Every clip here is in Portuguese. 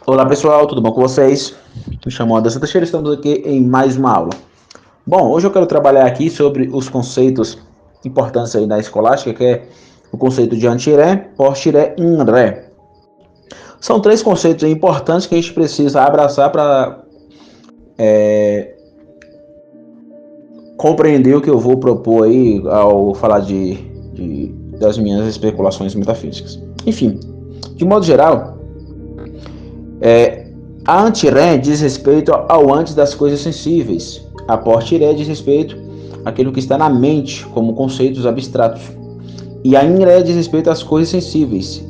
Olá pessoal, tudo bom com vocês? Me chamo Anderson Teixeira, estamos aqui em mais uma aula. Bom, hoje eu quero trabalhar aqui sobre os conceitos importantes aí da escolástica, que é o conceito de antiré, postiré e inré. São três conceitos importantes que a gente precisa abraçar para compreender o que eu vou propor aí ao falar das minhas especulações metafísicas. Enfim, de modo geral, a antiré diz respeito ao antes das coisas sensíveis. A postiré diz respeito àquilo que está na mente, como conceitos abstratos. E a inré diz respeito às coisas sensíveis.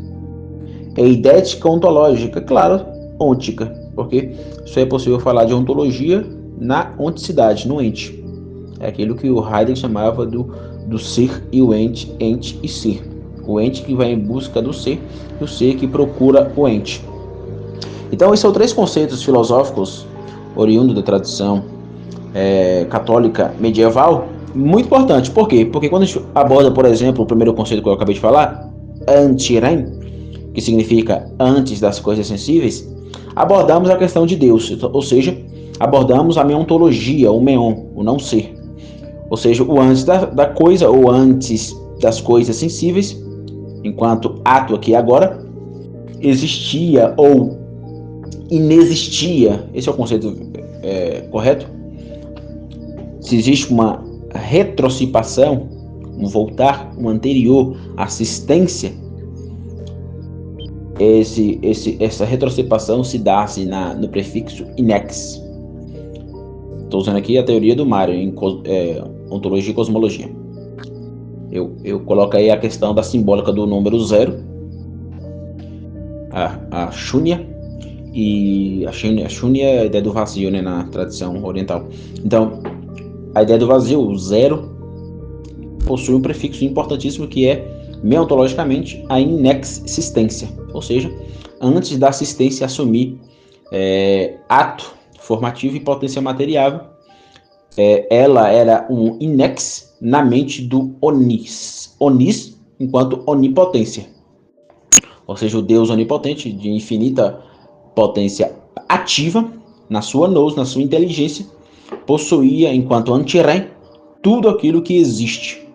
É idética ontológica, claro, ôntica, porque só é possível falar de ontologia na onticidade, no ente. É aquilo que o Heidegger chamava do ser e o ente e ser. O ente que vai em busca do ser e o ser que procura o ente. Então, esses são três conceitos filosóficos oriundos da tradição católica medieval, muito importante. Por quê? Porque quando a gente aborda, por exemplo, o primeiro conceito que eu acabei de falar, antirem, que significa antes das coisas sensíveis, abordamos a questão de Deus, ou seja, abordamos a meontologia, o meon, o não ser. Ou seja, o antes da coisa ou antes das coisas sensíveis, enquanto ato aqui e agora, existia ou inexistia. Esse é o conceito correto? Se existe uma retrocipação, um voltar, um anterior, assistência, essa retrocipação se dá-se no prefixo inex. Estou usando aqui a teoria do Mário em ontologia e cosmologia. Eu coloco aí a questão da simbólica do número zero, a shunya, e a shunya é a ideia do vazio, né, na tradição oriental. Então, a ideia do vazio, o zero, possui um prefixo importantíssimo que é, meontologicamente, a inexistência, ou seja, antes da assistência assumir ato formativo e potência materiável, ela era um inex na mente do onis enquanto onipotência, ou seja, o Deus onipotente de infinita potência ativa na sua nous, na sua inteligência, possuía enquanto antirém tudo aquilo que existe,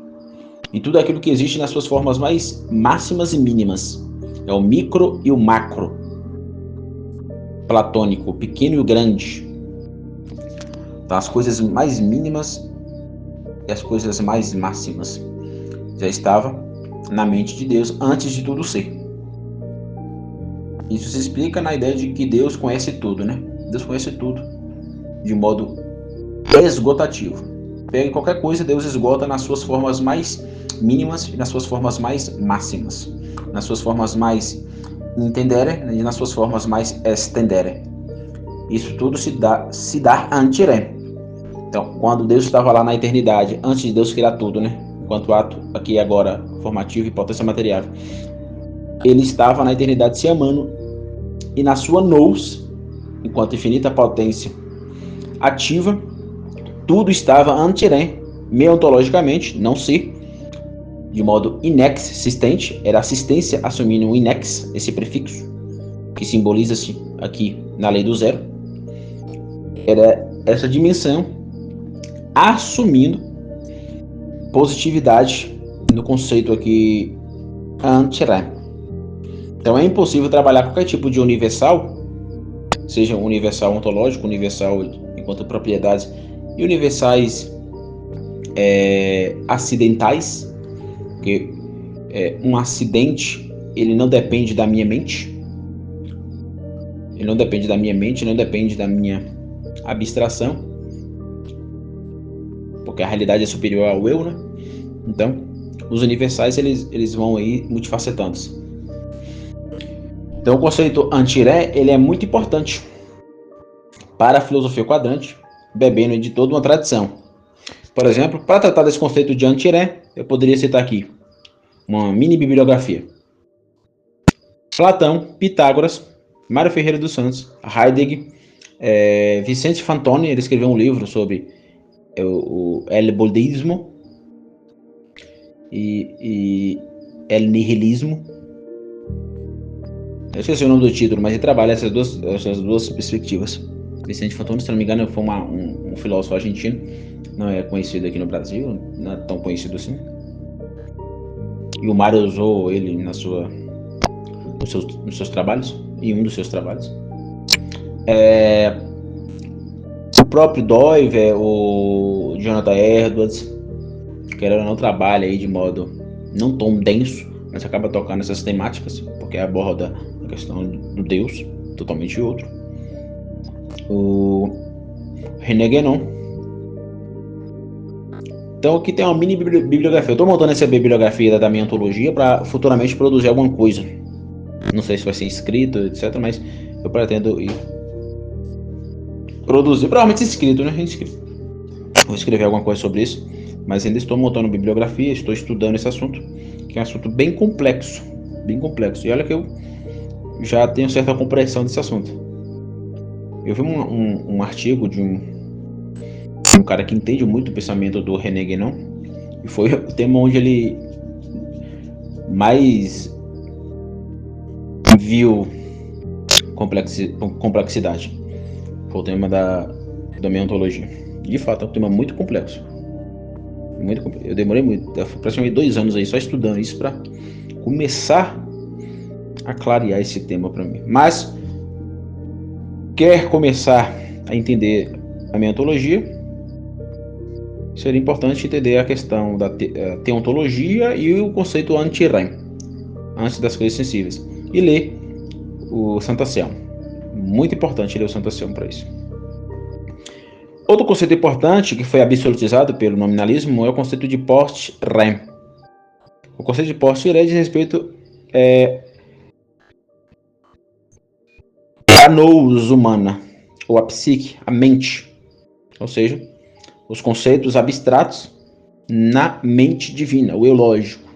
e tudo aquilo que existe nas suas formas mais máximas e mínimas. É o micro e o macro, platônico, o pequeno e o grande. Então, as coisas mais mínimas e as coisas mais máximas já estava na mente de Deus antes de tudo ser. Isso se explica na ideia de que Deus conhece tudo, né? Deus conhece tudo de modo esgotativo. Pega qualquer coisa, Deus esgota nas suas formas mais mínimas e nas suas formas mais máximas, nas suas formas mais entendere e nas suas formas mais estendere. Isso tudo se dá antiré. Então, quando Deus estava lá na eternidade, antes de Deus criar tudo, né? Enquanto ato aqui agora formativo e potência material, ele estava na eternidade se amando, e na sua nous, enquanto infinita potência ativa, tudo estava antirém, meontologicamente, não ser, de modo inexistente, era assistência assumindo um inex, esse prefixo, que simboliza-se aqui na lei do zero, era essa dimensão assumindo positividade no conceito aqui antirém. Então é impossível trabalhar qualquer tipo de universal, seja universal ontológico, universal enquanto propriedades, e universais acidentais, porque um acidente ele não depende da minha mente, não depende da minha abstração, porque a realidade é superior ao eu, né? Então, os universais eles vão aí multifacetados. Então, o conceito antiré ele é muito importante para a filosofia quadrante, bebendo de toda uma tradição. Por exemplo, para tratar desse conceito de antiré, eu poderia citar aqui uma mini bibliografia: Platão, Pitágoras, Mário Ferreira dos Santos, Heidegger, Vicente Fantoni, ele escreveu um livro sobre o el buldismo e el nihilismo. Eu esqueci o nome do título, mas ele trabalha essas duas perspectivas. Vicente Fantoni, se não me engano, foi um filósofo argentino, não é conhecido aqui no Brasil, não é tão conhecido assim. E o Mário usou ele nos seus trabalhos, em um dos seus trabalhos. O próprio Doiver, o Jonathan Edwards, que ela não trabalha aí de modo não tão denso, mas acaba tocando essas temáticas, porque aborda a questão do Deus, totalmente outro. O René Guénon. Então aqui tem uma mini bibliografia. Eu estou montando essa bibliografia da minha ontologia para futuramente produzir alguma coisa. Não sei se vai ser escrito, etc, mas eu pretendo ir produzir, provavelmente escrito, né? Vou escrever alguma coisa sobre isso, mas ainda estou montando bibliografia, estou estudando esse assunto, que é um assunto bem complexo, bem complexo. E olha que eu já tenho certa compreensão desse assunto. Eu vi um artigo de um cara que entende muito o pensamento do René Guénon, e foi o tema onde ele mais viu complexidade. Foi o tema da minha ontologia. De fato, é um tema muito complexo. Eu demorei praticamente 2 anos aí só estudando isso para começar a clarear esse tema para mim. Mas quer começar a entender a minha ontologia, seria importante entender a questão da teontologia e o conceito anti-rem, antes das coisas sensíveis, e ler o Santo Anselmo. Muito importante ler o Santo Anselmo para isso. Outro conceito importante que foi absolutizado pelo nominalismo é o conceito de post-rem. O conceito de post-rem diz respeito à nous humana, ou a psique, a mente, ou seja, os conceitos abstratos na mente divina, o eu lógico.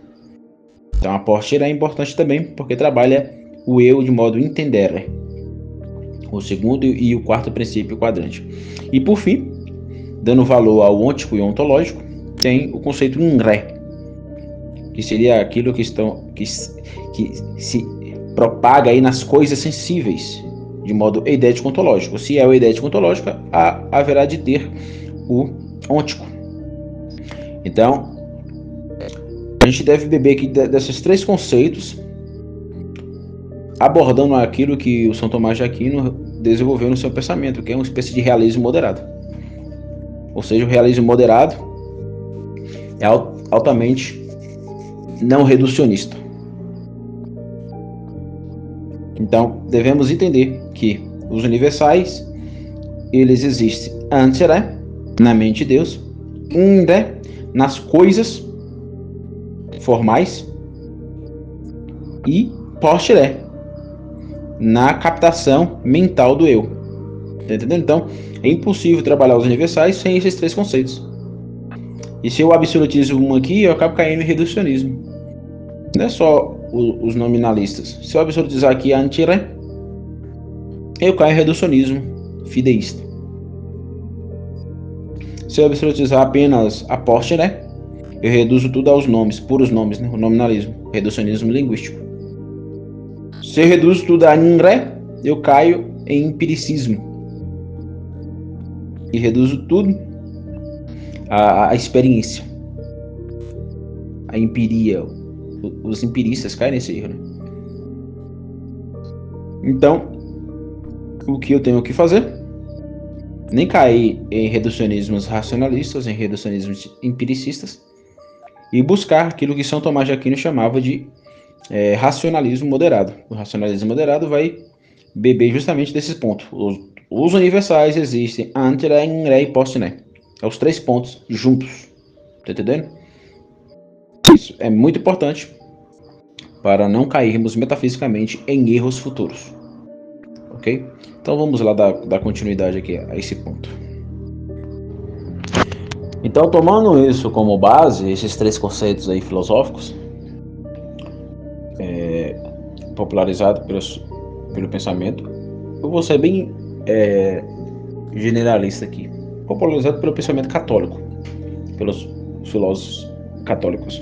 Então a post-rem é importante também porque trabalha o eu de modo entendere, o segundo e o quarto princípio quadrante. E por fim, dando valor ao ôntico e ontológico, tem o conceito in-re, que seria aquilo que se propaga aí nas coisas sensíveis, de modo eidético ontológico. Se é o eidético ontológico, haverá de ter o ôntico. Então, a gente deve beber aqui desses 3 conceitos, abordando aquilo que o São Tomás de Aquino desenvolveu no seu pensamento, que é uma espécie de realismo moderado. Ou seja, o realismo moderado é altamente não reducionista. Então, devemos entender que os universais, eles existem ante-re, na mente de Deus, in-re, nas coisas formais, e post-re, na captação mental do eu. Tá entendendo? Então, é impossível trabalhar os universais sem esses 3 conceitos. E se eu absolutizo um aqui, eu acabo caindo em reducionismo. Não é só os nominalistas. Se eu absolutizar aqui a anti-re, eu caio em reducionismo fideísta. Se eu absolutizar apenas a post-re, eu reduzo tudo aos nomes, puros nomes, né? O nominalismo, reducionismo linguístico. Se eu reduzo tudo a in-re, eu caio em empiricismo. E reduzo tudo à experiência, a empiria. Os empiristas caem nesse erro, né? Então, o que eu tenho que fazer? Nem cair em reducionismos racionalistas, em reducionismos empiricistas, e buscar aquilo que São Tomás de Aquino chamava de racionalismo moderado. O racionalismo moderado vai beber justamente desses pontos. Os universais existem ante-re, in-re e post-re. É os 3 pontos juntos. Tá entendendo? Isso é muito importante para não cairmos metafisicamente em erros futuros. Ok? Então vamos lá dar continuidade aqui a esse ponto. Então, tomando isso como base, esses 3 conceitos aí filosóficos, popularizados pelo pensamento, eu vou ser bem generalista aqui. Popularizado pelo pensamento católico, pelos filósofos católicos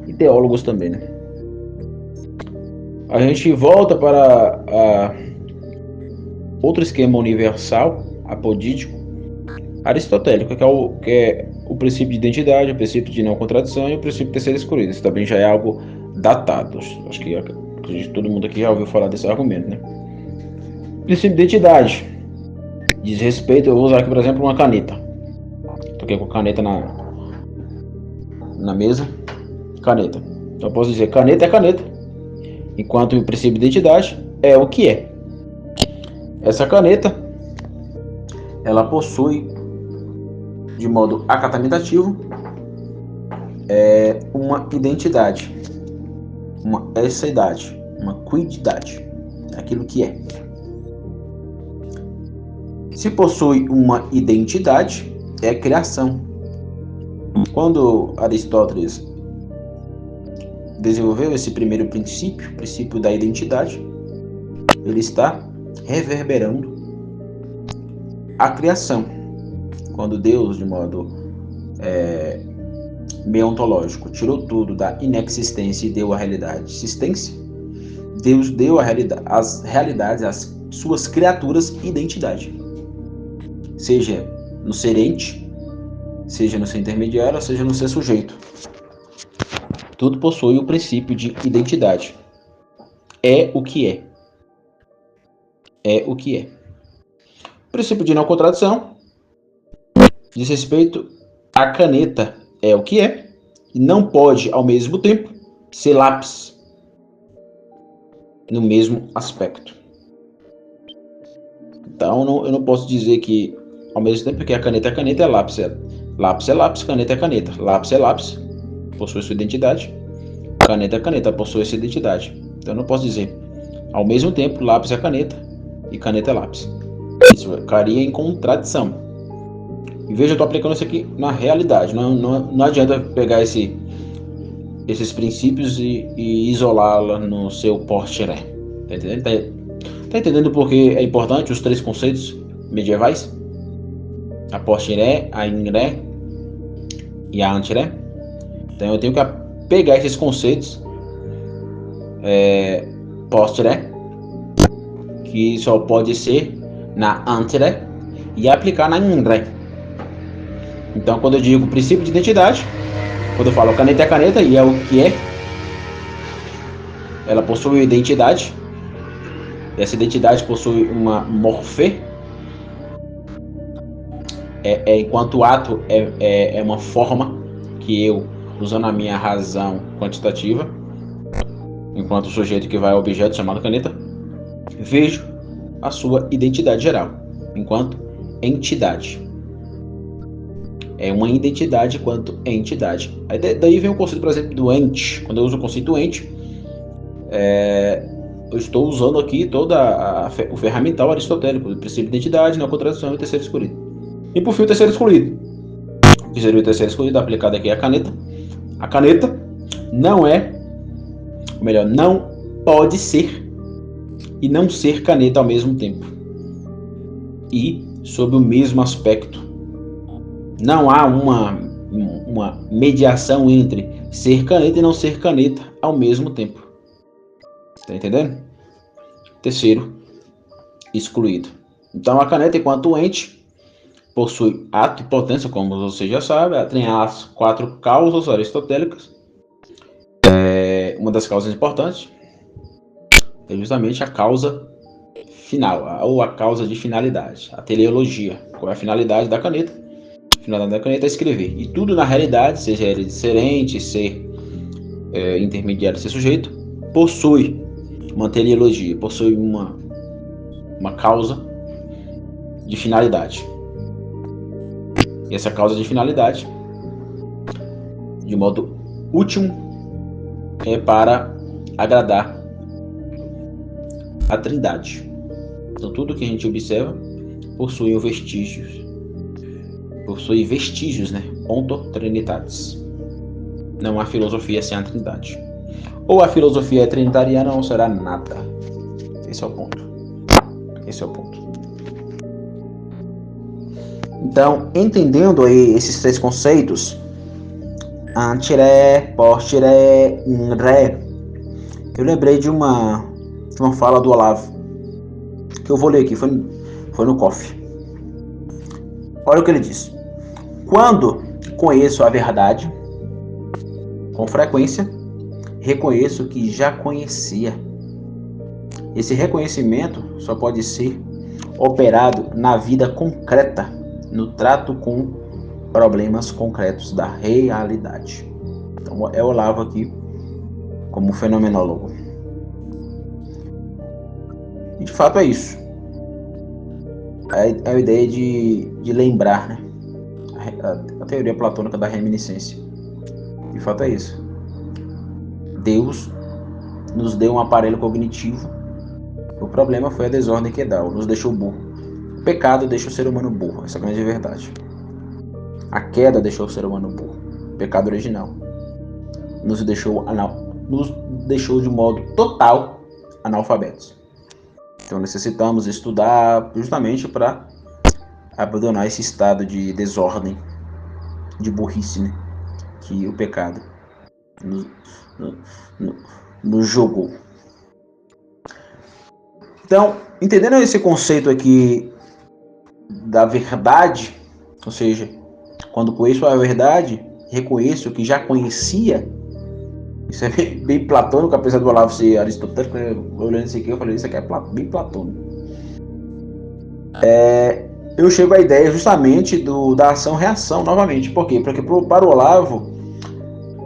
e teólogos também, né? a gente volta para outro esquema universal, apodítico, aristotélico, que é o princípio de identidade, o princípio de não contradição e o princípio de ser escolhido. Isso também já é algo datado. Acho que todo mundo aqui já ouviu falar desse argumento, né? Princípio de identidade diz respeito. Eu vou usar aqui, por exemplo, uma caneta. Toquei com a caneta na mesa. Caneta. Então eu posso dizer caneta é caneta, enquanto o princípio de identidade é o que é. Essa caneta, ela possui, de modo acatamentativo, uma identidade, uma esseidade, uma quididade, aquilo que é. Se possui uma identidade, é criação. Quando Aristóteles desenvolveu esse primeiro princípio, o princípio da identidade, ele está reverberando a criação. Quando Deus, de modo meontológico, tirou tudo da inexistência e deu a realidade existência, Deus deu às realidades, às suas criaturas, identidade. Seja no ser ente, seja no ser intermediário, seja no ser sujeito. Tudo possui o princípio de identidade. É o que é. É o que é. O princípio de não contradição diz respeito à caneta. É o que é. E não pode, ao mesmo tempo, ser lápis no mesmo aspecto. Então, eu não posso dizer que, ao mesmo tempo que a caneta é lápis. Lápis é lápis, caneta é caneta. Lápis é lápis, possui sua identidade. Caneta é caneta, possui sua identidade. Então, eu não posso dizer, ao mesmo tempo, lápis é caneta e caneta é lápis. Isso ficaria em contradição. E veja, eu estou aplicando isso aqui na realidade. Não adianta pegar esses princípios e isolá-la no seu portiré. Tá entendendo? Tá entendendo por que é importante os três conceitos medievais? A portiré, a inré e a antiré. Então eu tenho que pegar esses conceitos portiré, que só pode ser na antiré, e aplicar na inré. Então, quando eu digo princípio de identidade, quando eu falo caneta é caneta e é o que é, ela possui identidade. Essa identidade possui uma morfê, enquanto o ato é uma forma que eu, usando a minha razão quantitativa, enquanto o sujeito que vai ao objeto chamado caneta, vejo a sua identidade geral, enquanto entidade. É uma identidade quanto entidade. Aí daí vem o conceito, por exemplo, do ente. Quando eu uso o conceito ente, eu estou usando aqui todo o ferramental aristotélico, o princípio de identidade, não contradição e o terceiro excluído. E por fim, o terceiro excluído. O que seria o terceiro excluído? Aplicado aqui a caneta. A caneta não é, ou melhor, não pode ser e não ser caneta ao mesmo tempo. E sob o mesmo aspecto. Não há uma mediação entre ser caneta e não ser caneta ao mesmo tempo. Tá entendendo? Terceiro excluído. Então a caneta, enquanto ente, possui ato e potência, como você já sabe. Ela tem as 4 causas aristotélicas. Uma das causas importantes é justamente a causa final, ou a causa de finalidade, a teleologia. Qual é a finalidade da caneta? A finalidade da caneta é escrever. E tudo na realidade, seja ele de ser ente, ser intermediário, ser sujeito, possui uma teleologia, possui uma causa de finalidade. E essa causa de finalidade, de modo último, é para agradar a Trindade. Então tudo que a gente observa possui vestígios. Possui vestígios, né? Ponto trinitatis. Não há filosofia sem a Trindade. Ou a filosofia é trinitariana ou não será nada. Esse é o ponto. Esse é o ponto. Então, entendendo aí esses 3 conceitos, antiré, portiré, inré, Eu lembrei de uma fala do Olavo, que eu vou ler aqui, foi no COF. Olha o que ele diz. Quando conheço a verdade, com frequência, reconheço que já conhecia. Esse reconhecimento só pode ser operado na vida concreta, no trato com problemas concretos da realidade. Então, é o Olavo aqui como fenomenólogo. E de fato é isso. É a ideia de lembrar, né? A teoria platônica da reminiscência. De fato é isso. Deus nos deu um aparelho cognitivo. O problema foi a desordem que dá, nos deixou burro. O pecado deixa o ser humano burro, essa é a grande verdade. A queda deixou o ser humano burro. O pecado original nos deixou de modo total analfabetos. Então necessitamos estudar justamente para abandonar esse estado de desordem, de burrice, né? Que o pecado nos jogou. Então, entendendo esse conceito aqui da verdade, ou seja, quando conheço a verdade, reconheço que já conhecia. Isso é bem platônico, apesar do Olavo ser aristotélico. Olhando isso aqui, eu falei, isso aqui é bem platônico. Eu chego à ideia justamente da ação-reação, novamente. Por quê? Porque para o Olavo,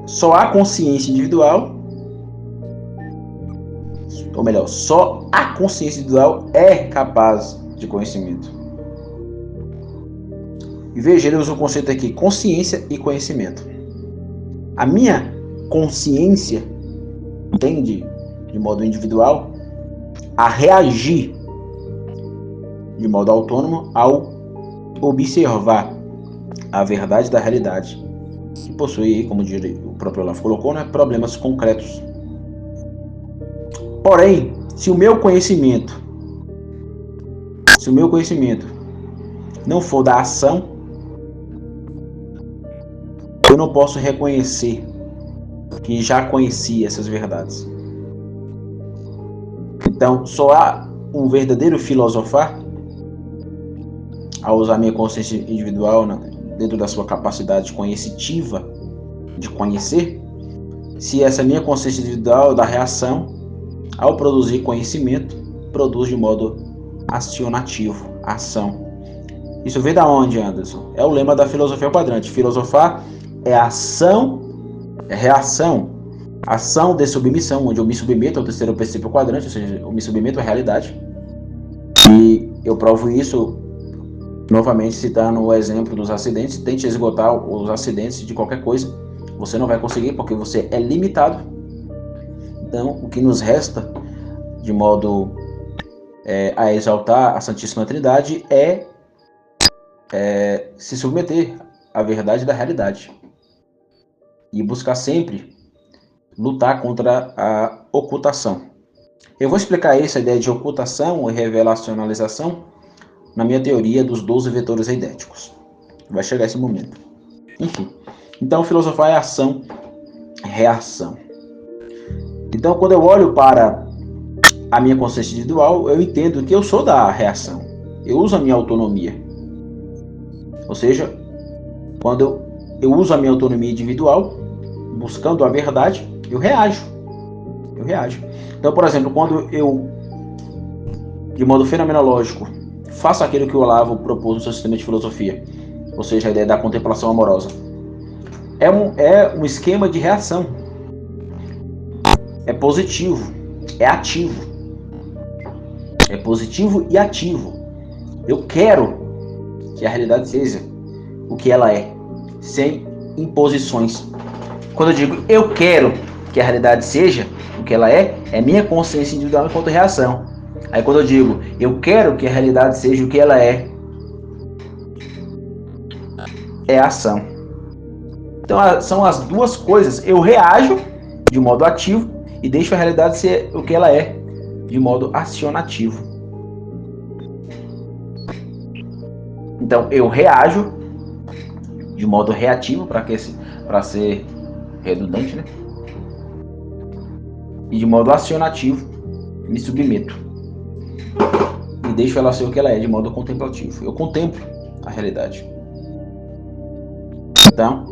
só há consciência individual, ou melhor, só a consciência individual é capaz de conhecimento. E veja, ele usa o conceito aqui, consciência e conhecimento. A minha consciência tende, de modo individual, a reagir de modo autônomo ao observar a verdade da realidade, que possui, como o próprio Olavo colocou, né, problemas concretos. Porém, se o meu conhecimento não for da ação, eu não posso reconhecer que já conhecia essas verdades. Então, só há um verdadeiro filosofar ao usar minha consciência individual, né, dentro da sua capacidade coercitiva de conhecer, se essa minha consciência individual da reação, ao produzir conhecimento, produz de modo acionativo, ação. Isso vem da onde, Anderson? É o lema da filosofia quadrante. Filosofar é ação, é reação, ação de submissão, onde eu me submeto ao terceiro princípio quadrante, ou seja, eu me submeto à realidade. E eu provo isso novamente citando o exemplo dos acidentes. Tente esgotar os acidentes de qualquer coisa. Você não vai conseguir porque você é limitado. Então, o que nos resta, de modo a exaltar a Santíssima Trindade, é se submeter à verdade da realidade. E buscar sempre lutar contra a ocultação. Eu vou explicar essa ideia de ocultação e revelacionalização na minha teoria dos 12 vetores eidéticos. Vai chegar esse momento. Enfim. Então, filosofar é ação, reação. Então, quando eu olho para a minha consciência individual, eu entendo que eu sou da reação. Eu uso a minha autonomia. Ou seja, quando eu uso a minha autonomia individual, buscando a verdade, eu reajo. Então, por exemplo, quando eu, de modo fenomenológico, faço aquilo que o Olavo propôs no seu sistema de filosofia, ou seja, a ideia da contemplação amorosa, é um esquema de reação. É positivo, é ativo. É positivo e ativo. Eu quero que a realidade seja o que ela é, sem imposições. Quando eu digo eu quero que a realidade seja o que ela é minha consciência individual enquanto reação. Aí quando eu digo eu quero que a realidade seja o que ela é ação. Então são as duas coisas. Eu reajo de modo ativo e deixo a realidade ser o que ela é de modo acionativo. Então eu reajo de modo reativo, para ser redundante, né? e de modo acionativo me submeto e deixo ela ser o que ela é, de modo contemplativo. Eu contemplo a realidade. Então,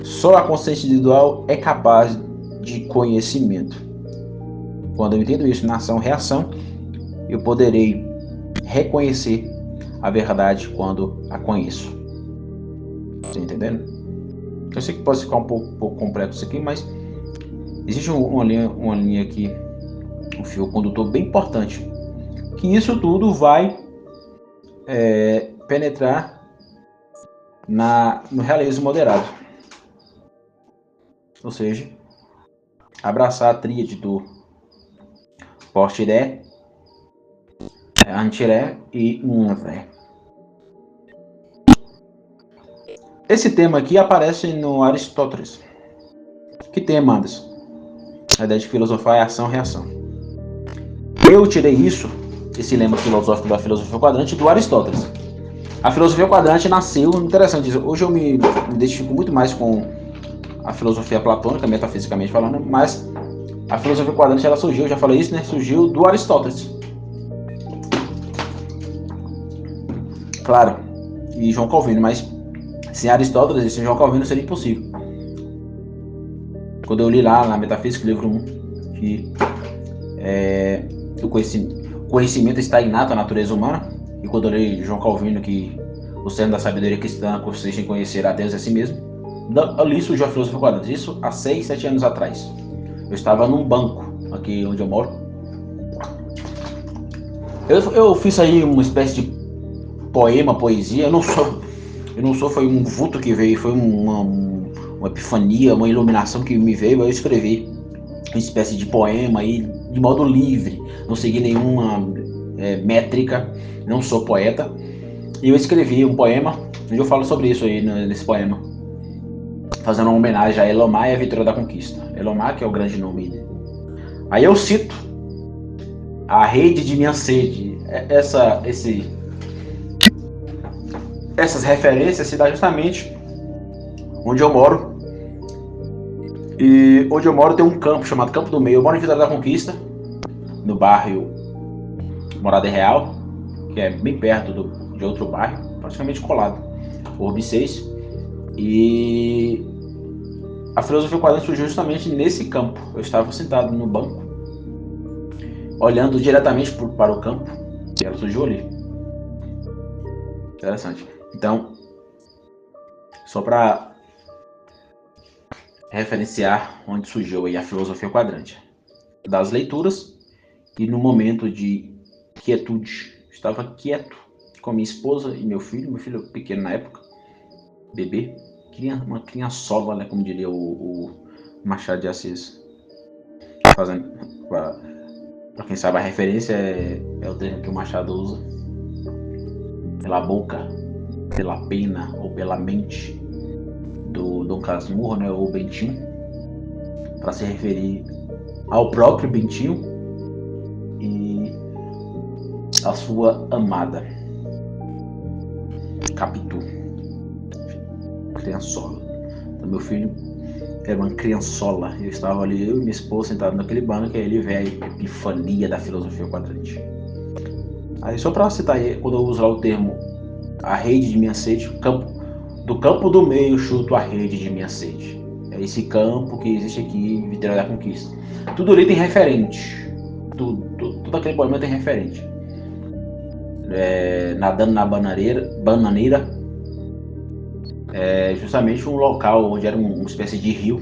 só a consciência individual é capaz de conhecimento. Quando eu entendo isso na ação-reação, eu poderei reconhecer a verdade quando a conheço. Tá entendendo? Eu sei que pode ficar um pouco complexo isso aqui, mas existe uma linha aqui, um fio condutor bem importante, que isso tudo vai penetrar no realismo moderado. Ou seja, abraçar a tríade do Portiré, Antiré e Unvré. Esse tema aqui aparece no Aristóteles. Que tema, Anderson? A ideia de filosofar é ação-reação. Eu tirei esse lema filosófico da filosofia quadrante, do Aristóteles. A filosofia quadrante nasceu, interessante isso, hoje eu me identifico muito mais com a filosofia platônica, metafisicamente falando, mas a filosofia quadrante ela surgiu, eu já falei isso, né? Surgiu do Aristóteles. Claro, e João Calvino, mas sem Aristóteles e sem João Calvino seria impossível. Quando eu li lá na Metafísica, livro 1, que o conhecimento está inato à natureza humana, e quando eu li João Calvino, que o cerne da sabedoria cristã consiste em conhecer a Deus e a si mesmo, ali surgiu a filosofia quadrante. Isso há 6, 7 anos atrás. Eu estava num banco, aqui onde eu moro. Eu fiz aí uma espécie de poema, poesia. Eu não sou, foi um vulto que veio, foi uma epifania, uma iluminação que me veio. Eu escrevi uma espécie de poema aí, de modo livre, não segui nenhuma métrica, não sou poeta. E eu escrevi um poema, onde eu falo sobre isso aí nesse poema, fazendo uma homenagem a Elomar e a Vitória da Conquista. Elomar, que é o grande nome dele. Aí eu cito a rede de minha sede. Essas referências se dão justamente onde eu moro. E onde eu moro tem um campo chamado Campo do Meio. Eu moro em Vitória da Conquista, no bairro Morada Real, que é bem perto de outro bairro, praticamente colado, Orbe 6. E a filosofia quadrante surgiu justamente nesse campo. Eu estava sentado no banco, olhando diretamente para o campo, e ela surgiu ali. Interessante. Então, só para referenciar onde surgiu aí a filosofia quadrante. Das leituras e no momento de quietude. Estava quieto com a minha esposa e meu filho pequeno na época, bebê, uma criançola, né, como diria o Machado de Assis. Fazendo, para quem sabe a referência é o termo que o Machado usa. Pela boca, pela pena ou pela mente do Dom Casmurro, né, ou Bentinho, para se referir ao próprio Bentinho e a sua amada Capitu, criançola. Então, meu filho era uma criançola. Eu estava ali, eu e minha esposa sentados naquele banco, e aí ele vê a epifania da filosofia quadrante. Aí, só para citar aí, quando eu uso lá o termo a rede de minha sede, do campo do meio chuto a rede de minha sede. É esse campo que existe aqui em Vitória da Conquista. Tudo ali tem referente. Tudo aquele poema tem referente. Nadando na bananeira é justamente um local onde era uma espécie de rio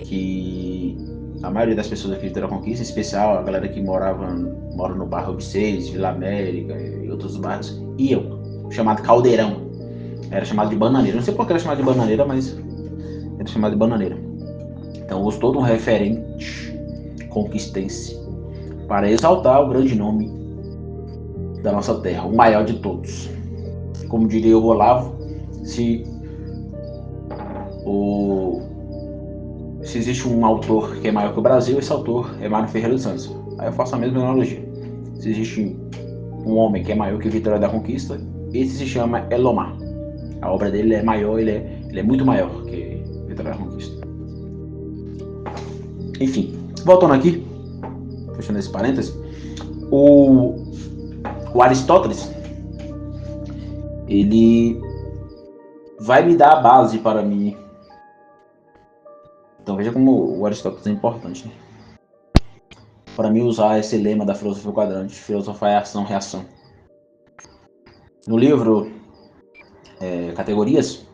que a maioria das pessoas aqui de Vitória da Conquista, em especial a galera que mora no bairro Obseis, Vila América e outros bairros, iam, chamado Caldeirão. Era chamado de bananeira. Não sei por que era chamado de bananeira, mas era chamado de bananeira. Então, uso todo um referente conquistense para exaltar o grande nome da nossa terra, o maior de todos. Como diria o Olavo, se existe um autor que é maior que o Brasil, esse autor é Mário Ferreira dos Santos. Aí eu faço a mesma analogia. Se existe um homem que é maior que Vitória da Conquista, esse se chama Elomar. A obra dele é maior, ele é muito maior que Vitória da Conquista. Enfim, voltando aqui, fechando esse parênteses, o Aristóteles, ele vai me dar a base para mim. Então veja como o Aristóteles é importante, né? Para mim usar esse lema da filosofia quadrante, filosofar é ação, reação. No livro Categorias,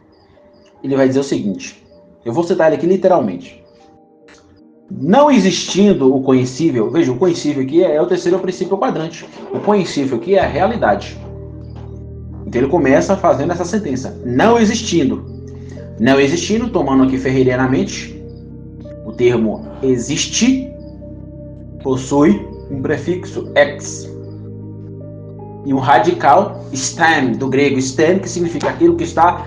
ele vai dizer o seguinte, eu vou citar ele aqui literalmente. Não existindo o conhecível, veja, o conhecível aqui é o terceiro princípio quadrante. O conhecível aqui é a realidade. Então ele começa fazendo essa sentença. Não existindo, tomando aqui ferreirianamente, o termo existe possui um prefixo ex e um radical stem, do grego stem, que significa aquilo que está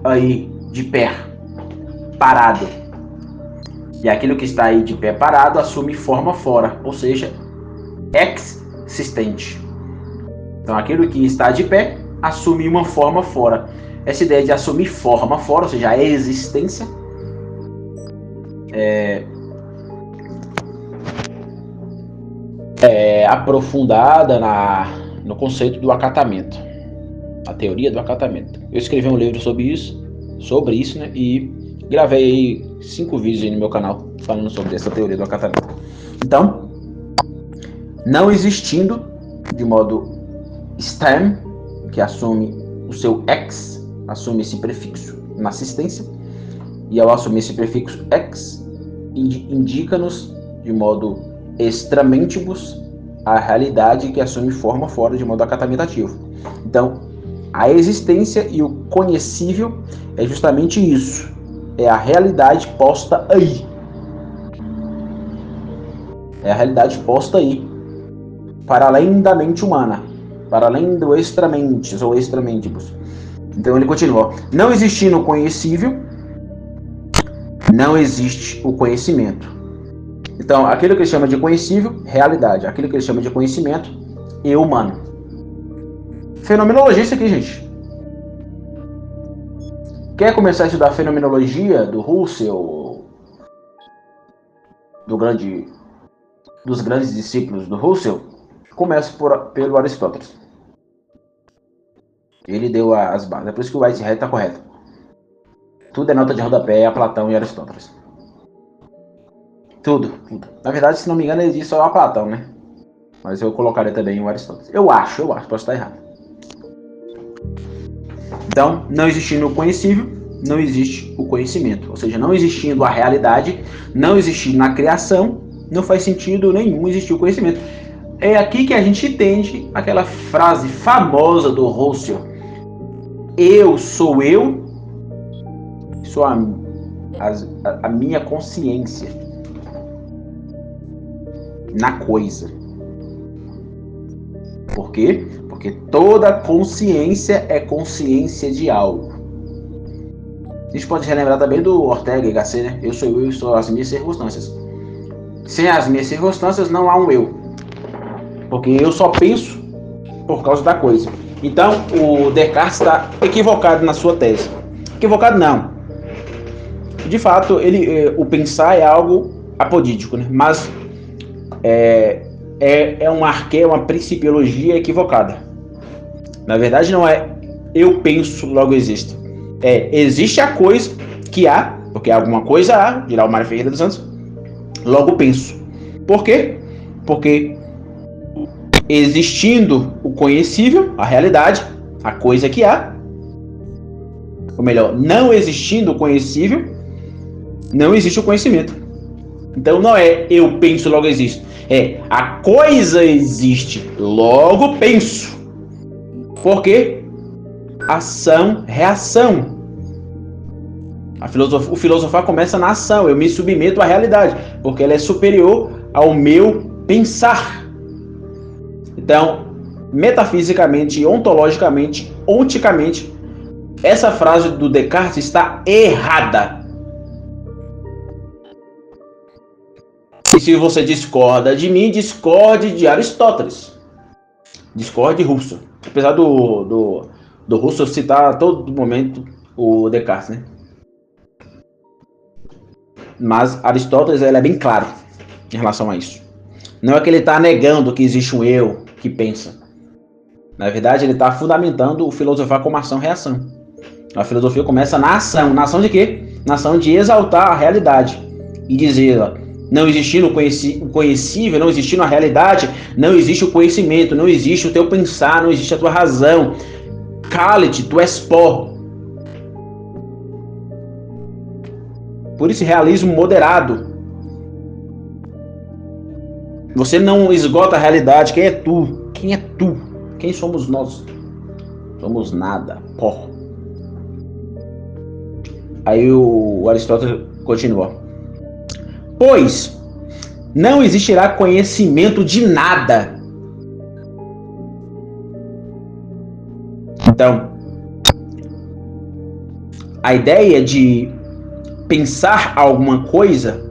aí de pé, parado. E aquilo que está aí de pé parado assume forma fora, ou seja, existente. Então aquilo que está de pé assume uma forma fora. Essa ideia de assumir forma fora, ou seja, a existência, é aprofundada no conceito do acatamento, a teoria do acatamento. Eu escrevi um livro sobre isso, né? E gravei aí 5 vídeos aí no meu canal falando sobre essa teoria do acatamento. Então, não existindo de modo stem, que assume o seu ex, assume esse prefixo na assistência, e ao assumir esse prefixo ex, indica-nos de modo extramentibus a realidade que assume forma fora de modo acatamento. Então, a existência e o conhecível é justamente isso. É a realidade posta aí. É a realidade posta aí. Para além da mente humana. Para além do extramentes ou extramentibus. Então ele continua. Não existindo o conhecível, não existe o conhecimento. Então, aquilo que ele chama de conhecível, realidade. Aquilo que ele chama de conhecimento, eu humano. Fenomenologia isso aqui, gente. Quer começar a estudar a fenomenologia do Russell, dos grandes discípulos do Russell? Começa pelo Aristóteles. Ele deu as bases. É por isso que o Whitehead está correto. Tudo é nota de rodapé a Platão e Aristóteles. Tudo. Na verdade, se não me engano, ele disse só a Platão, né? Mas eu colocaria também o Aristóteles. Eu acho, posso estar errado. Então, não existindo o conhecível, não existe o conhecimento. Ou seja, não existindo a realidade, não existindo a criação, não faz sentido nenhum existir o conhecimento. É aqui que a gente entende aquela frase famosa do Russell. Eu sou a minha consciência na coisa. Por quê? Porque toda consciência é consciência de algo. A gente pode relembrar também do Ortega y Gasset, né? Eu sou as minhas circunstâncias. Sem as minhas circunstâncias não há um eu. Porque eu só penso por causa da coisa. Então, o Descartes está equivocado na sua tese. Equivocado não. De fato, o pensar é algo apodítico, né? Mas é uma principiologia equivocada. Na verdade, não é eu penso, logo existo. Existe a coisa que há, porque alguma coisa há, dirá o Mário Ferreira dos Santos, logo penso. Por quê? Porque existindo o conhecível, a realidade, a coisa que há, ou melhor, não existindo o conhecível, não existe o conhecimento. Então não é eu penso, logo existo. A coisa existe, logo penso. Por quê? Ação, reação. O filosofar começa na ação. Eu me submeto à realidade, porque ela é superior ao meu pensar. Então, metafisicamente, ontologicamente, onticamente, essa frase do Descartes está errada. E se você discorda de mim, discorde de Aristóteles. Discorde de Russell. Apesar do Russell citar a todo momento o Descartes, né? Mas Aristóteles ele é bem claro em relação a isso. Não é que ele está negando que existe um eu que pensa. Na verdade, ele está fundamentando o filosofar como ação-reação. A filosofia começa na ação. Na ação de quê? Na ação de exaltar a realidade e dizer, não existindo o conhecível, não existindo a realidade, não existe o conhecimento, não existe o teu pensar, não existe a tua razão. Cala-te, tu és pó. Por esse realismo moderado. Você não esgota a realidade. Quem é tu? Quem é tu? Quem somos nós? Somos nada, pó. Aí o Aristóteles continua. Pois não existirá conhecimento de nada. Então, a ideia de pensar alguma coisa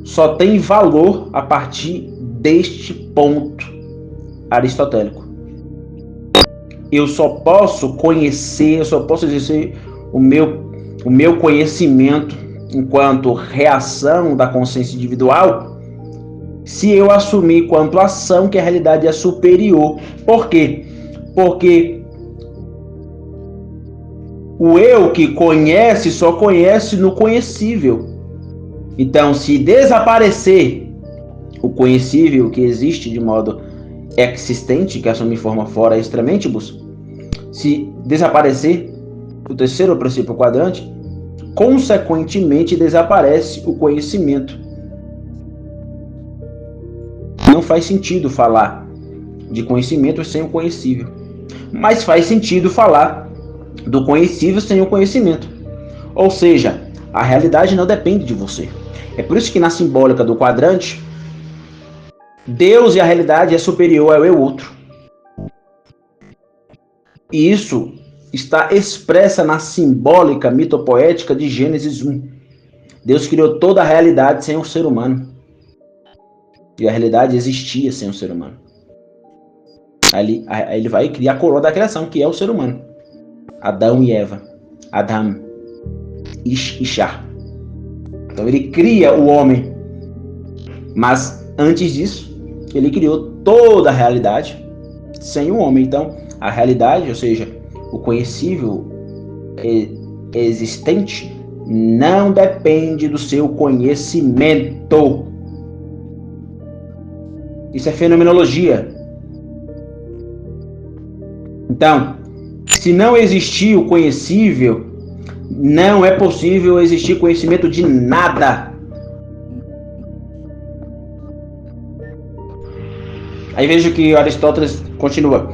só tem valor a partir deste ponto aristotélico. Eu só posso conhecer, eu só posso exercer o meu conhecimento enquanto reação da consciência individual se eu assumir quanto ação que a realidade é superior. Por quê? Porque o eu que conhece só conhece no conhecível. Então, se desaparecer o conhecível que existe de modo existente, que assume forma fora extramentibus, se desaparecer o terceiro princípio quadrante, consequentemente desaparece o conhecimento. Não faz sentido falar de conhecimento sem o conhecível, mas faz sentido falar do conhecível sem o conhecimento. Ou seja, a realidade não depende de você. É por isso que na simbólica do quadrante, Deus e a realidade é superior ao eu outro. E isso está expressa na simbólica mitopoética de Gênesis 1. Deus criou toda a realidade sem o ser humano. E a realidade existia sem o ser humano. Aí ele vai criar a coroa da criação, que é o ser humano. Adão e Eva. Adam. Ish, Ishar. Então ele cria o homem. Mas antes disso, ele criou toda a realidade sem o homem. Então, a realidade, ou seja, o conhecível existente, não depende do seu conhecimento. Isso é fenomenologia. Então, se não existir o conhecível, não é possível existir conhecimento de nada. Aí veja que Aristóteles continua.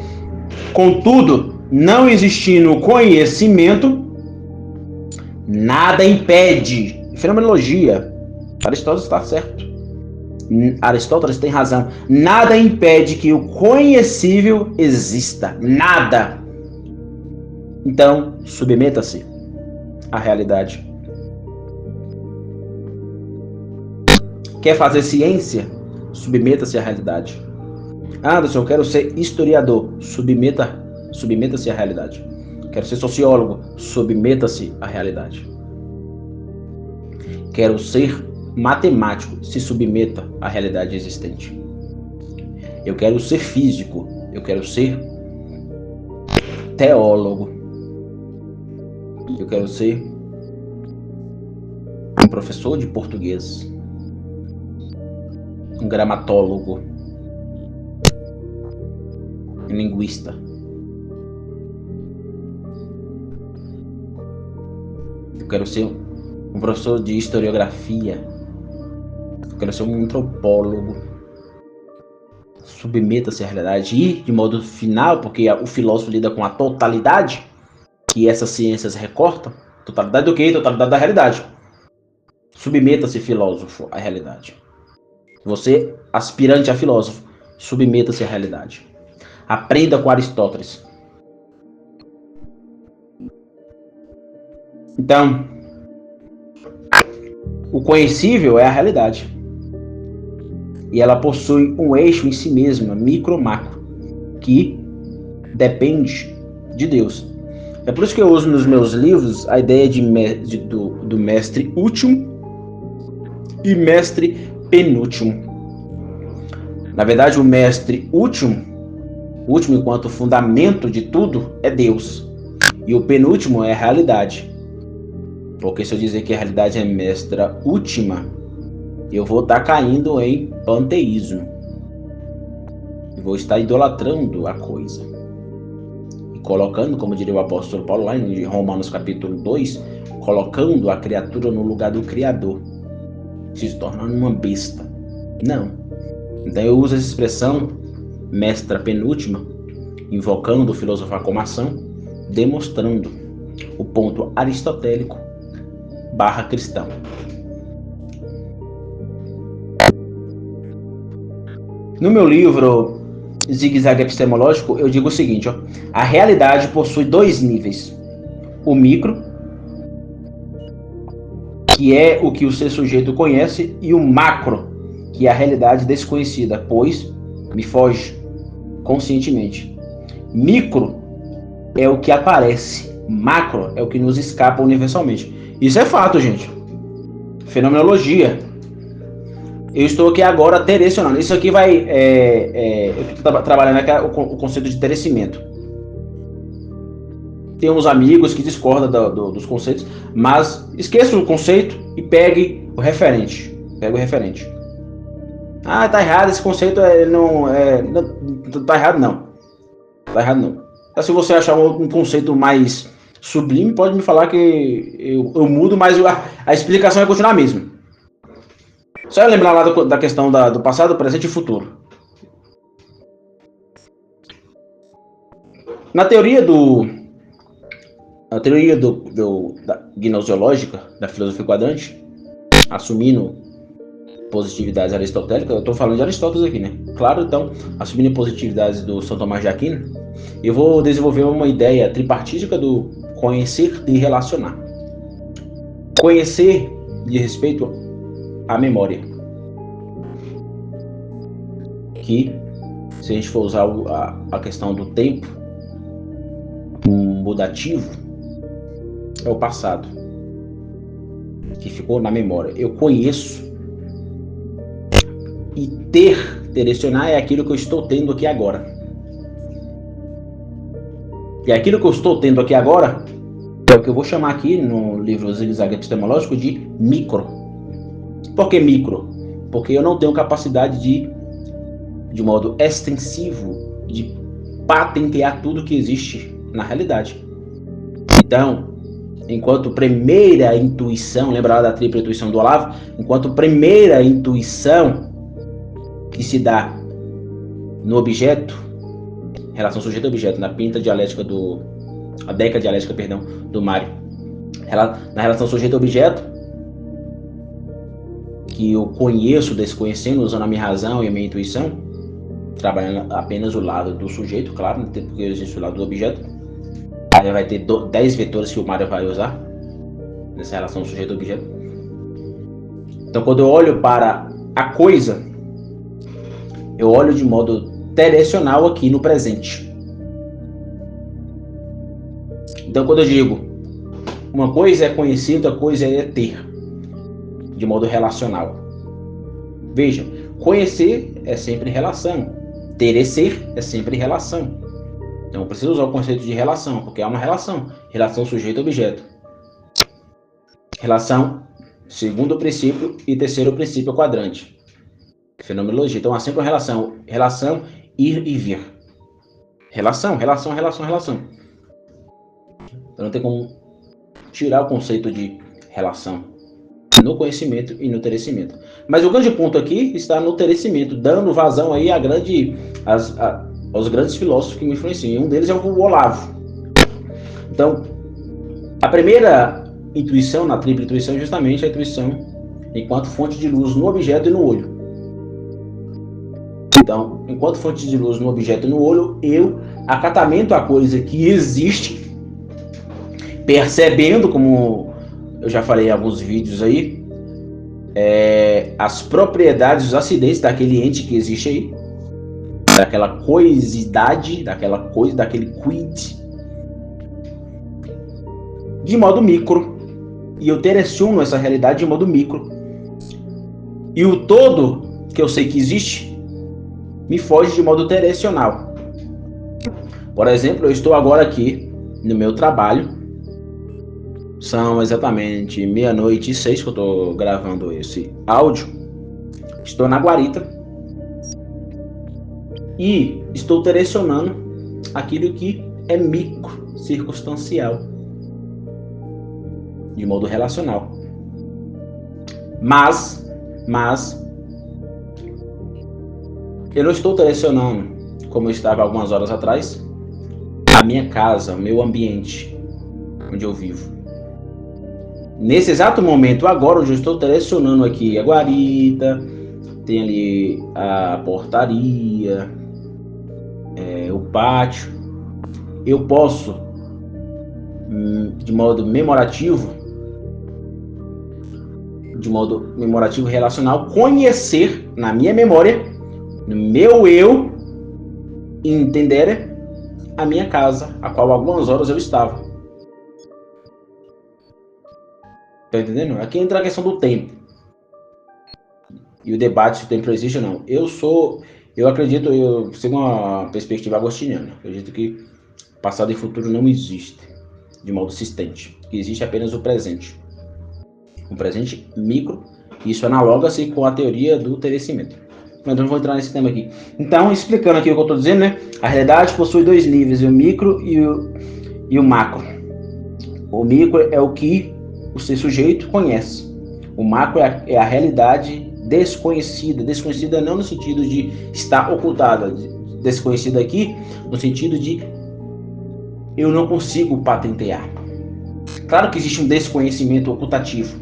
Contudo, não existindo conhecimento, nada impede. Fenomenologia. Aristóteles está certo. Aristóteles tem razão. Nada impede que o conhecível exista. Nada. Então, submeta-se à realidade. Quer fazer ciência? Submeta-se à realidade. Anderson, eu quero ser historiador. Submeta-se à realidade. Quero ser sociólogo. Submeta-se à realidade. Quero ser matemático. Se submeta à realidade existente. Eu quero ser físico. Eu quero ser teólogo. Eu quero ser um professor de português. Um gramatólogo. Um linguista. Eu quero ser um professor de historiografia. Eu quero ser um antropólogo. Submeta-se à realidade. E, de modo final, porque o filósofo lida com a totalidade, que essas ciências recortam. Totalidade do quê? Totalidade da realidade. Submeta-se, filósofo, à realidade. Você, aspirante a filósofo, submeta-se à realidade. Aprenda com Aristóteles. Então, o conhecível é a realidade. E ela possui um eixo em si mesma, micro-macro, que depende de Deus. É por isso que eu uso nos meus livros a ideia do mestre último e mestre penúltimo. Na verdade, o mestre último enquanto fundamento de tudo, é Deus. E o penúltimo é a realidade. Porque se eu dizer que a realidade é mestra última, eu vou estar caindo em panteísmo. Eu vou estar idolatrando a coisa. E colocando, como diria o apóstolo Paulo lá em Romanos capítulo 2, colocando a criatura no lugar do Criador. Se tornando uma besta. Não. Então eu uso essa expressão, mestra penúltima, invocando filosofar como ação, demonstrando o ponto aristotélico / cristão. No meu livro Zigue-Zague Epistemológico, eu digo o seguinte, ó, a realidade possui 2 níveis. O micro, que é o que o ser sujeito conhece, e o macro, que é a realidade desconhecida, pois me foge conscientemente. Micro é o que aparece, macro é o que nos escapa universalmente. Isso é fato, gente. Fenomenologia. Eu estou aqui agora terecionando. Isso aqui vai... eu estou trabalhando aqui o conceito de terecimento. Tem uns amigos que discordam dos conceitos, mas esqueça o conceito e pegue o referente. Pega o referente. Ah, tá errado, esse conceito não tá errado não. Tá errado não. Então, se você achar um conceito mais sublime, pode me falar que eu mudo, mas a explicação vai continuar a mesma. Só eu lembrar lá da questão do passado, presente e futuro. Na teoria da gnoseológica, da filosofia quadrante, assumindo positividades aristotélicas, eu estou falando de Aristóteles aqui, né? Claro, então, assumindo positividades do São Tomás de Aquino, eu vou desenvolver uma ideia tripartítica do conhecer e relacionar. Conhecer diz respeito à memória. Que, se a gente for usar a questão do tempo, um mudativo, é o passado, que ficou na memória. Eu conheço. E terecionar é aquilo que eu estou tendo aqui agora. E aquilo que eu estou tendo aqui agora é o que eu vou chamar aqui no livro Zigue-Zague Epistemológico de micro. Por que micro? Porque eu não tenho capacidade de modo extensivo, de patentear tudo que existe na realidade. Então, enquanto primeira intuição, lembra lá da tripla intuição do Olavo? Enquanto primeira intuição que se dá no objeto, relação sujeito-objeto, na pinta dialética a década dialética, do Mário, na relação sujeito-objeto, que eu conheço desconhecendo, usando a minha razão e a minha intuição, trabalhando apenas o lado do sujeito, claro, porque existe o lado do objeto. Aí vai ter 10 vetores que o Mário vai usar nessa relação sujeito-objeto. Então, quando eu olho para a coisa, eu olho de modo terecional aqui no presente. Então, quando eu digo uma coisa é conhecer, outra coisa é ter, de modo relacional. Veja, conhecer é sempre relação, terecer é sempre relação. Então, eu preciso usar o conceito de relação, porque há uma relação sujeito-objeto. Relação, segundo princípio e terceiro princípio quadrante. Fenomenologia. Então há sempre uma relação ir e vir. Relação. Então não tem como tirar o conceito de relação no conhecimento e no terecimento. Mas o grande ponto aqui está no terecimento, dando vazão aí aos grandes filósofos que me influenciam. Um deles é o Olavo. Então, a primeira intuição, na tripla intuição, é justamente a intuição enquanto fonte de luz no objeto e no olho. Então, enquanto fonte de luz no objeto e no olho, eu acatamento a coisa que existe, percebendo, como eu já falei em alguns vídeos aí, as propriedades, os acidentes daquele ente que existe aí, daquela coisidade, daquela coisa, daquele quid. de modo micro, e eu direciono essa realidade de modo micro, e o todo que eu sei que existe me foge de modo direcional. Por exemplo, eu estou agora aqui no meu trabalho, são exatamente 00:06 que eu estou gravando esse áudio, estou na guarita e estou direcionando aquilo que é micro, circunstancial, de modo relacional. Mas eu não estou direcionando, como eu estava algumas horas atrás, a minha casa, o meu ambiente, onde eu vivo. Nesse exato momento, agora, onde eu estou direcionando aqui a guarita, tem ali a portaria, o pátio, eu posso, de modo memorativo relacional, conhecer na minha memória, no meu eu, e entender a minha casa, a qual algumas horas eu estava. Tá entendendo? Aqui entra a questão do tempo. E o debate se o tempo existe ou não. Eu acredito, eu sigo uma perspectiva agostiniana. Acredito que passado e futuro não existem de modo sistente. Que existe apenas o presente. Um presente micro. Isso analoga-se com a teoria do telecimento. Mas eu não vou entrar nesse tema aqui. Então, explicando aqui o que eu estou dizendo, né? A realidade possui dois níveis, o micro e o macro. O micro é o que o ser sujeito conhece. O macro é a realidade desconhecida não no sentido de estar ocultada, desconhecida aqui no sentido de eu não consigo patentear. Claro que existe um desconhecimento ocultativo.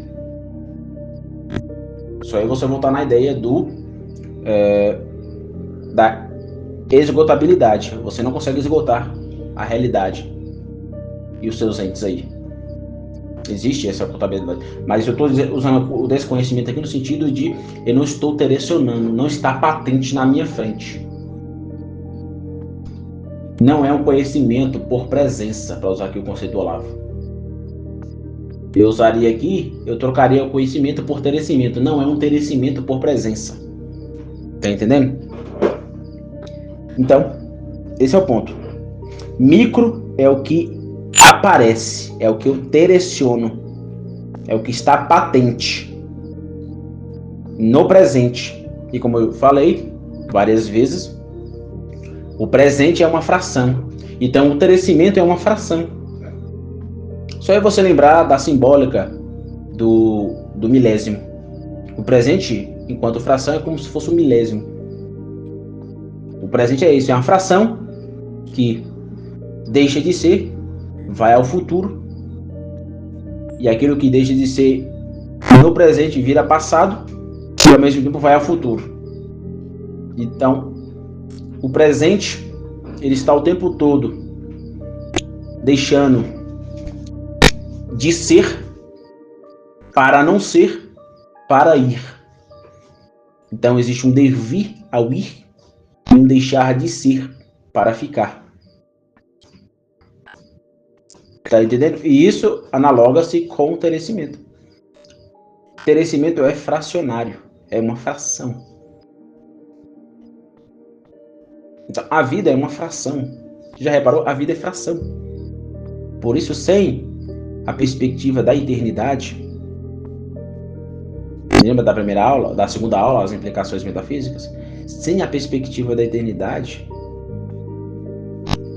Só aí você voltar na ideia da esgotabilidade. Você não consegue esgotar a realidade e os seus entes aí. Existe essa ocultabilidade. Mas eu estou usando o desconhecimento aqui no sentido de eu não estou direcionando, não está patente na minha frente. Não é um conhecimento por presença, para usar aqui o conceito do Olavo. Eu usaria aqui, eu trocaria o conhecimento por terecimento. Não é um terecimento por presença. Tá entendendo? Então, esse é o ponto. Micro é o que aparece, é o que eu direciono, é o que está patente no presente. E como eu falei várias vezes, o presente é uma fração. Então, o terecimento é uma fração. Só é você lembrar da simbólica do milésimo. O presente, enquanto fração, é como se fosse um milésimo. O presente é isso, é uma fração que deixa de ser, vai ao futuro. E aquilo que deixa de ser no presente vira passado e ao mesmo tempo vai ao futuro. Então, o presente, ele está o tempo todo deixando de ser para não ser, para ir. Então existe um devir ao ir e um deixar de ser para ficar. Tá entendendo? E isso analoga-se com o terecimento. Terecimento é fracionário, é uma fração. Então, a vida é uma fração. Já reparou? A vida é fração. Por isso, sem a perspectiva da eternidade, lembra da primeira aula, da segunda aula, as implicações metafísicas? Sem a perspectiva da eternidade,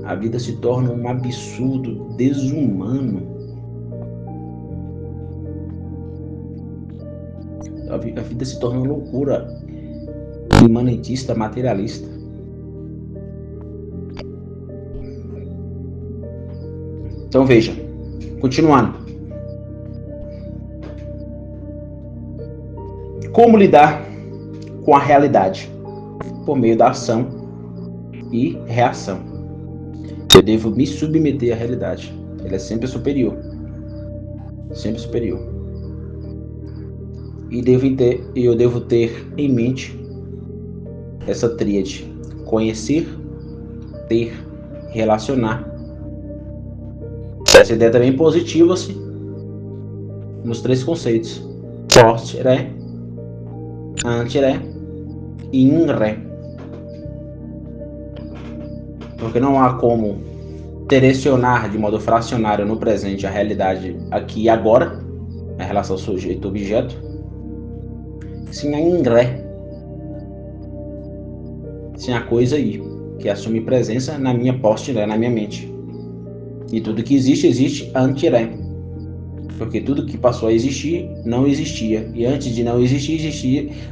a vida se torna um absurdo desumano. A vida se torna uma loucura imanentista, materialista. Então veja, continuando. Como lidar com a realidade? Por meio da ação e reação. Eu devo me submeter à realidade. Ela é sempre superior. Sempre superior. E eu devo ter em mente essa tríade: conhecer, ter, relacionar Essa ideia também positiva-se nos três conceitos: post-ré, ante-ré e in-ré. Porque não há como direcionar de modo fracionário no presente a realidade aqui e agora, a relação sujeito-objeto, sem a in-ré, sem a coisa aí, que assume presença na minha post-ré, na minha mente. E tudo que existe, existe ante-ré. Porque tudo que passou a existir, não existia. E antes de não existir,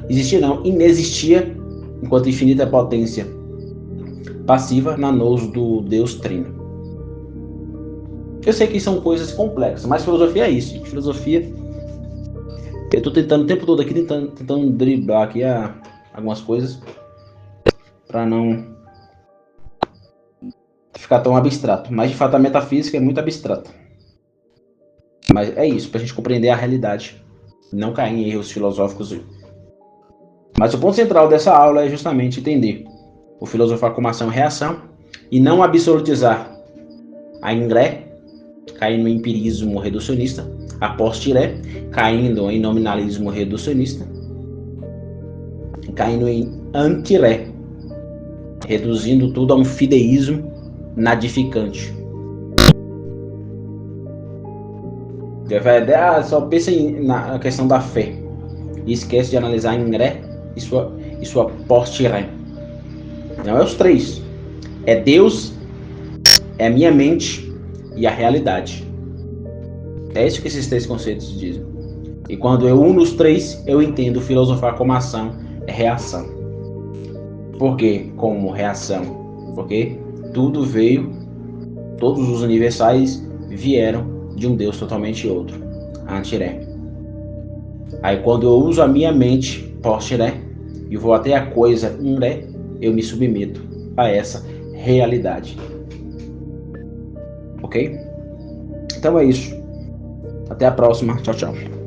existia não, inexistia, enquanto infinita potência passiva na nous do Deus Trino. Eu sei que são coisas complexas, mas filosofia é isso, gente. Filosofia, eu tô tentando o tempo todo aqui, tentando driblar aqui algumas coisas para não ficar tão abstrato. Mas de fato a metafísica é muito abstrata. Mas é isso, pra gente compreender a realidade, não cair em erros filosóficos. Mas o ponto central dessa aula é justamente entender o filosofar como ação e reação e não absolutizar a in-ré, caindo em empirismo reducionista, a post-ré, caindo em nominalismo reducionista, caindo em anti-ré, reduzindo tudo a um fideísmo nadificante. Só pensa na questão da fé e esquece de analisar em ré e sua post-ré. Não é os três. É Deus, é a minha mente e a realidade. É isso que esses três conceitos dizem. E quando eu uno os três, eu entendo filosofar como ação é reação. Por quê? Como reação? Porque tudo veio, todos os universais vieram de um Deus totalmente outro, anti-ré. Aí quando eu uso a minha mente, post-ré, e vou até a coisa in-ré, eu me submeto a essa realidade. Ok? Então é isso. Até a próxima. Tchau, tchau.